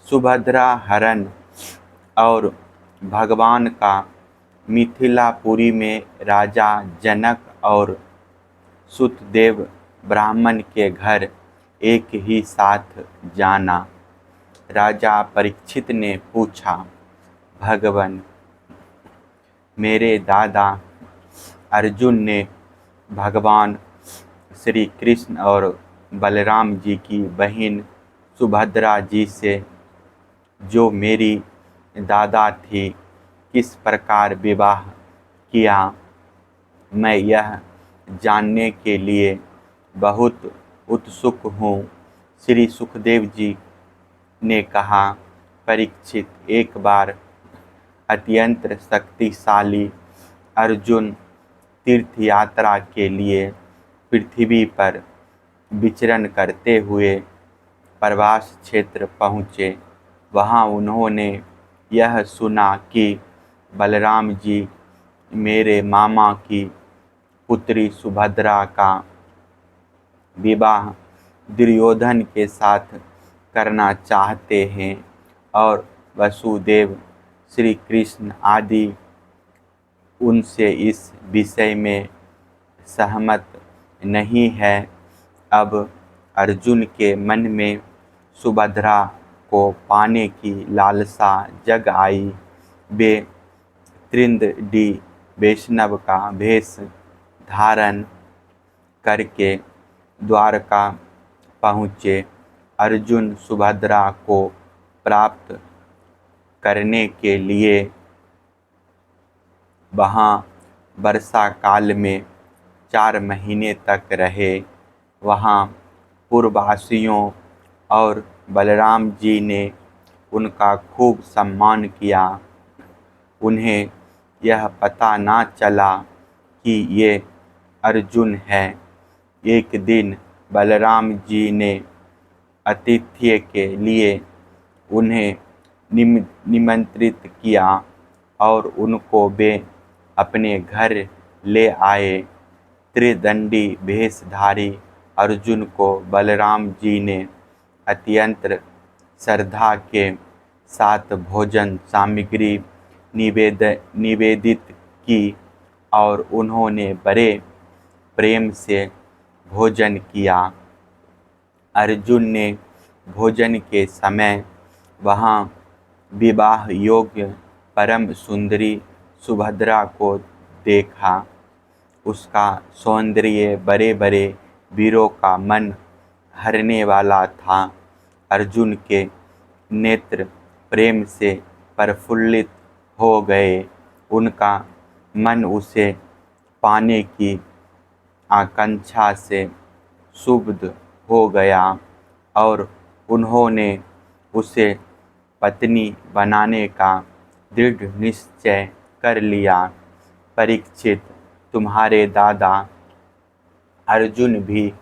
सुभद्रा हरण और भगवान का मिथिलापुरी में राजा जनक और सुतदेव ब्राह्मण के घर एक ही साथ जाना। राजा परीक्षित ने पूछा, भगवान, मेरे दादा अर्जुन ने भगवान श्री कृष्ण और बलराम जी की बहन सुभद्रा जी से, जो मेरी दादा थी, किस प्रकार विवाह किया? मैं यह जानने के लिए बहुत उत्सुक हूँ। श्री सुखदेव जी ने कहा, परीक्षित, एक बार अत्यंत शक्तिशाली अर्जुन तीर्थ यात्रा के लिए पृथ्वी पर विचरण करते हुए प्रवास क्षेत्र पहुँचे। वहाँ उन्होंने यह सुना कि बलराम जी मेरे मामा की पुत्री सुभद्रा का विवाह दुर्योधन के साथ करना चाहते हैं और वसुदेव, श्री कृष्ण आदि उनसे इस विषय में सहमत नहीं है। अब अर्जुन के मन में सुभद्रा को पाने की लालसा जग आई। वे त्रिदंडी वैष्णव का वेश धारण करके द्वारका पहुँचे। अर्जुन सुभद्रा को प्राप्त करने के लिए वहाँ वर्षा काल में 4 महीने तक रहे। वहाँ पूर्ववासियों और बलराम जी ने उनका खूब सम्मान किया। उन्हें यह पता ना चला कि ये अर्जुन है। एक दिन बलराम जी ने आतिथ्य के लिए उन्हें निमंत्रित किया और उनको वे अपने घर ले आए। त्रिदंडी वेशधारी अर्जुन को बलराम जी ने अत्यंत श्रद्धा के साथ भोजन सामग्री निवेदित की और उन्होंने बड़े प्रेम से भोजन किया। अर्जुन ने भोजन के समय वहाँ विवाह योग्य परम सुंदरी सुभद्रा को देखा। उसका सौंदर्य बड़े बड़े वीरों का मन हरने वाला था। अर्जुन के नेत्र प्रेम से प्रफुल्लित हो गए। उनका मन उसे पाने की आकांक्षा से क्षुब्ध हो गया और उन्होंने उसे पत्नी बनाने का दृढ़ निश्चय कर लिया। परीक्षित, तुम्हारे दादा अर्जुन भी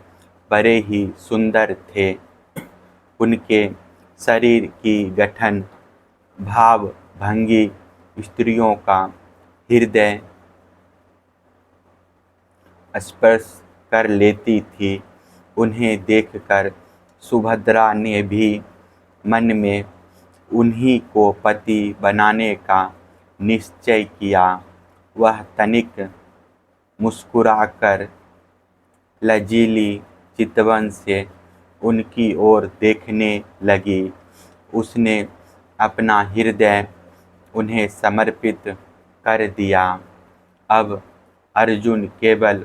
बड़े ही सुंदर थे। उनके शरीर की गठन, भाव भंगी स्त्रियों का हृदय स्पर्श कर लेती थी। उन्हें देखकर सुभद्रा ने भी मन में उन्हीं को पति बनाने का निश्चय किया। वह तनिक मुस्कुराकर लजीली चितवन से उनकी ओर देखने लगी। उसने अपना हृदय उन्हें समर्पित कर दिया। अब अर्जुन केवल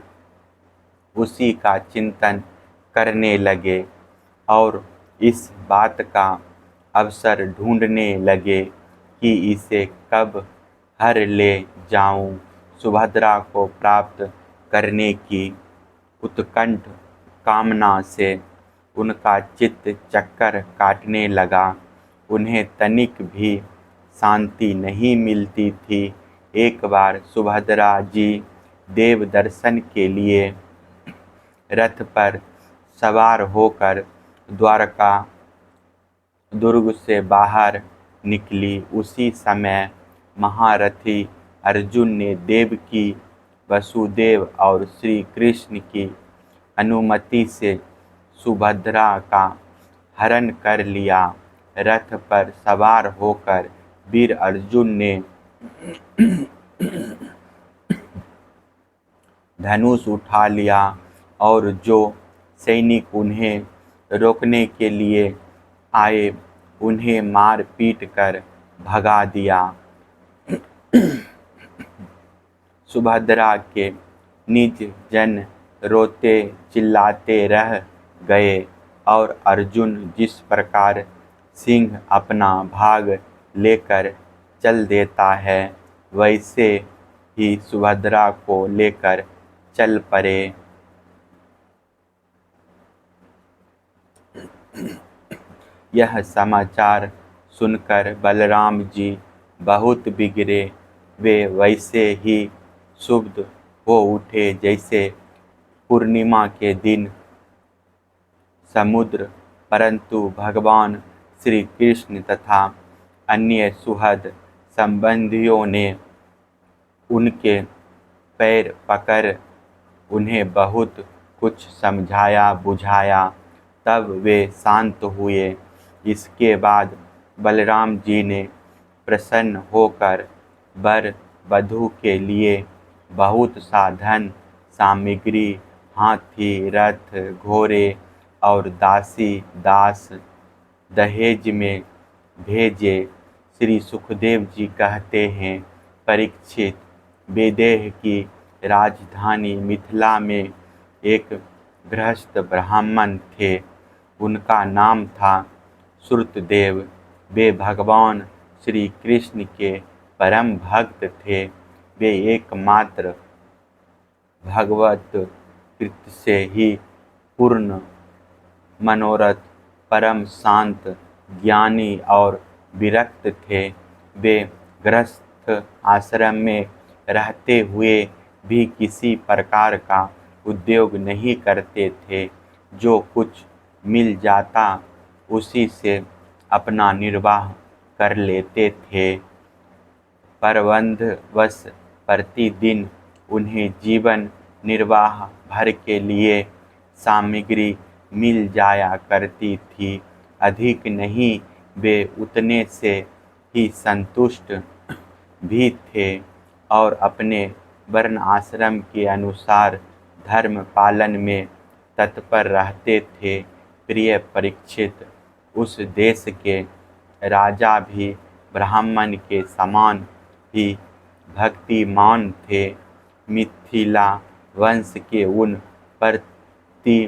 उसी का चिंतन करने लगे और इस बात का अवसर ढूंढने लगे कि इसे कब हर ले जाऊं। सुभद्रा को प्राप्त करने की उत्कंठ कामना से उनका चित्त चक्कर काटने लगा। उन्हें तनिक भी शांति नहीं मिलती थी। एक बार सुभद्रा जी देव दर्शन के लिए रथ पर सवार होकर द्वारका दुर्ग से बाहर निकली। उसी समय महारथी अर्जुन ने देवकी, वसुदेव और श्री कृष्ण की अनुमति से सुभद्रा का हरण कर लिया। रथ पर सवार होकर वीर अर्जुन ने धनुष उठा लिया और जो सैनिक उन्हें रोकने के लिए आए उन्हें मार पीट कर भगा दिया। सुभद्रा के निज जन रोते चिल्लाते रह गए और अर्जुन जिस प्रकार सिंह अपना भाग लेकर चल देता है वैसे ही सुभद्रा को लेकर चल पड़े। यह समाचार सुनकर बलराम जी बहुत बिगड़े। वे वैसे ही क्षुब्ध हो उठे जैसे पूर्णिमा के दिन समुद्र, परंतु भगवान श्री कृष्ण तथा अन्य सुहृद संबंधियों ने उनके पैर पकड़ उन्हें बहुत कुछ समझाया बुझाया, तब वे शांत हुए। इसके बाद बलराम जी ने प्रसन्न होकर वर वधू के लिए बहुत सा धन सामग्री, हाथी, रथ, घोड़े और दासी दास दहेज में भेजे। श्री सुखदेव जी कहते हैं, परीक्षित, विदेह की राजधानी मिथिला में एक गृहस्थ ब्राह्मण थे। उनका नाम था श्रुतदेव। वे भगवान श्री कृष्ण के परम भक्त थे। वे एकमात्र भगवत कृत से ही पूर्ण मनोरथ, परम शांत, ज्ञानी और विरक्त थे। वे गृहस्थ आश्रम में रहते हुए भी किसी प्रकार का उद्योग नहीं करते थे। जो कुछ मिल जाता उसी से अपना निर्वाह कर लेते थे। परबंधवश प्रतिदिन उन्हें जीवन निर्वाह भर के लिए सामग्री मिल जाया करती थी। अधिक नहीं, वे उतने से ही संतुष्ट भी थे और अपने वर्ण आश्रम के अनुसार धर्म पालन में तत्पर रहते थे। प्रिय परीक्षित, उस देश के राजा भी ब्राह्मण के समान ही भक्तिमान थे। मिथिला वंश के उन प्रतिष्ठित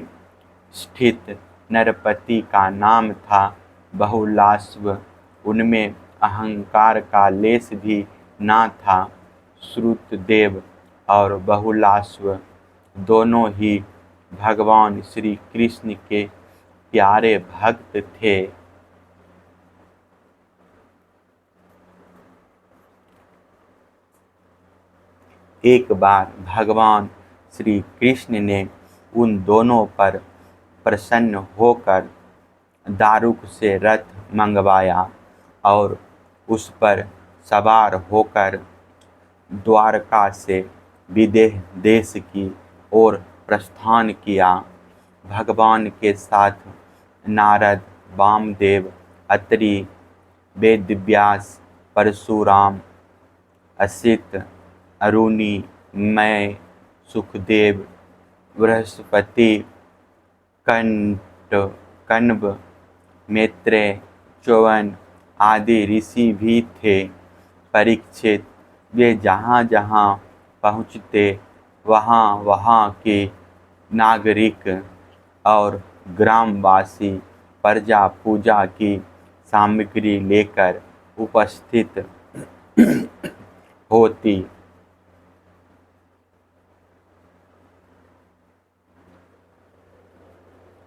नरपति का नाम था बहुलाश्व। उनमें अहंकार का लेश भी ना था। श्रुतदेव और बहुलाश्व दोनों ही भगवान श्री कृष्ण के प्यारे भक्त थे। एक बार भगवान श्री कृष्ण ने उन दोनों पर प्रसन्न होकर दारुक से रथ मंगवाया और उस पर सवार होकर द्वारका से विदेह देश की ओर प्रस्थान किया। भगवान के साथ नारद, वामदेव, अत्रि, वेदव्यास, परशुराम, असित, अरुणि, मैं, सुखदेव, बृहस्पति, कण्व, मैत्रेय, च्यवन आदि ऋषि भी थे। परीक्षित, वे जहाँ जहाँ पहुँचते वहाँ वहाँ के नागरिक और ग्रामवासी प्रजा पूजा की सामग्री लेकर उपस्थित होती।